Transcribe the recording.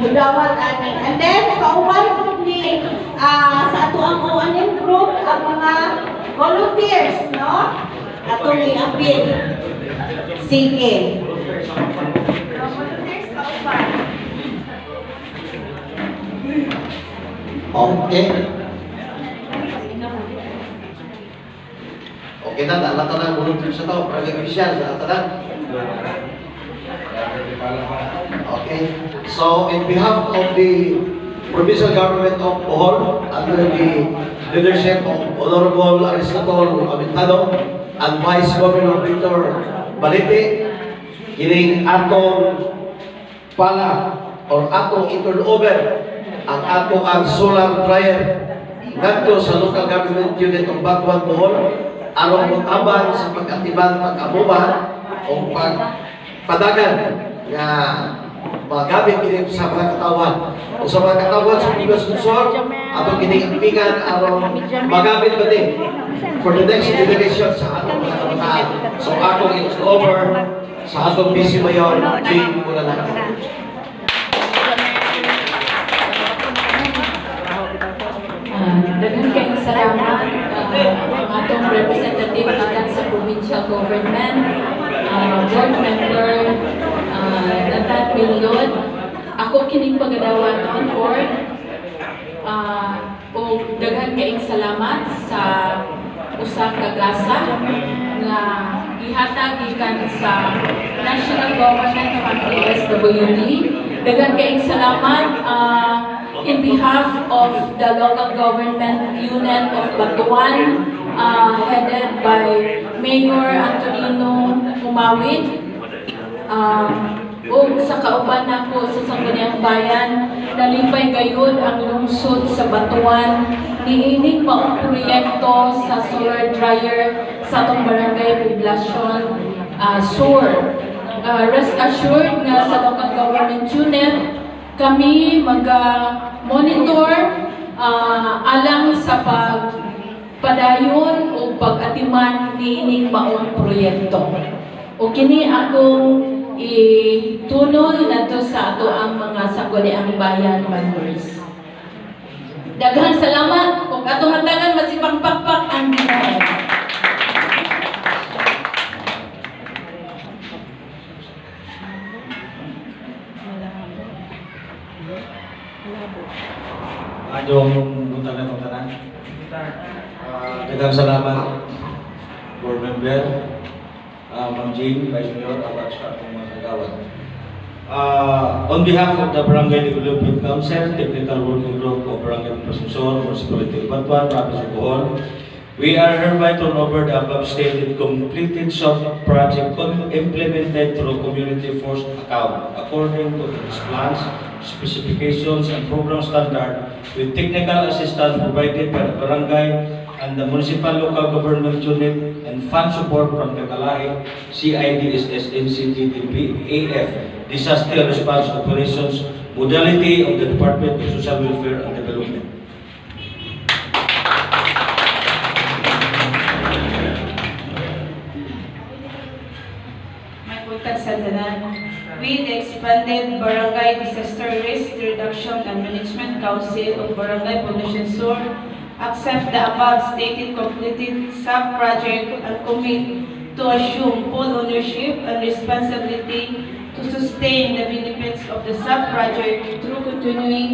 Mudawat ani. And then kauban group ni sa ato ang ONM group ang mga volunteers, no? Ato ni apil. Sige. Volunteers kauban. Okay. Okay na, alam ka na volunteer sa tao, private official sa atanan. Okay. So, in behalf of the Provincial Government of Bohol, under the leadership of Honorable Aristotle Aventado and Vice Governor Victor Balete, kining atong pala or atong i-turnover ang ato ang solar dryer ngadto sa local government unit of Batuan Bohol aron motabang sa pag-atibang pag-amuban o pagpadagan nga magamit kini sa mga katawan o sa mga katawan sa mga sponsor atong giniimpigan aron magamit pa din for the next generation sa atong mga kabataan. So akong it's over sa atong Vice Mayor Jane Bulalaki. Daghang kayong salamat ang atong representative gikan sa provincial government, board member, Nathan Pilot. Ako kining pagadawaton or o daghang kayong salamat sa usa ka gasa nga gihatag gikan sa national government ng PSWD. Daghang kayong salamat in behalf of the local government unit of Batuan, headed by Mayor Antonino Umawid, o sa kauban nako sa Sangguniang Bayan, nalipay gayud ang lungsod sa Batuan, niining maong proyekto sa solar dryer sa atong barangay poblasyon Sur. Rest assured nga sa local government unit, kami mag-monitor alang sa pagpadayon o pag-atiman niining maong proyekto. O kini akong itunol nato sa ato ang mga Sangguniang Bayan members. Daghang salamat ug atong hatagan masipagpakpak ang Ginoo. Adong buntag na itong tanan. Daghang salamat, board member, Ma'am Jane, Vice Mayor, at sa atong mga kagawad. On behalf of the Barangay Development Council, Technical Working Group of Barangay Pasungsor, Municipality of Batuan, Province of Bohol, we are hereby turn over the above stated completed software project implemented through Community Force account according to its plans, specifications, and program standard with technical assistance provided by the barangay and the municipal local government unit and fund support from the Kalahig, CIDSS, NCTDP, AF, Disaster Response Operations, modality of the Department of Social Welfare and Development. With the expanded Barangay Disaster Risk Reduction and Management Council of Barangay Poblacion Sur, accept the above stated completed sub-project and commit to assume full ownership and responsibility to sustain the benefits of the sub-project through continuing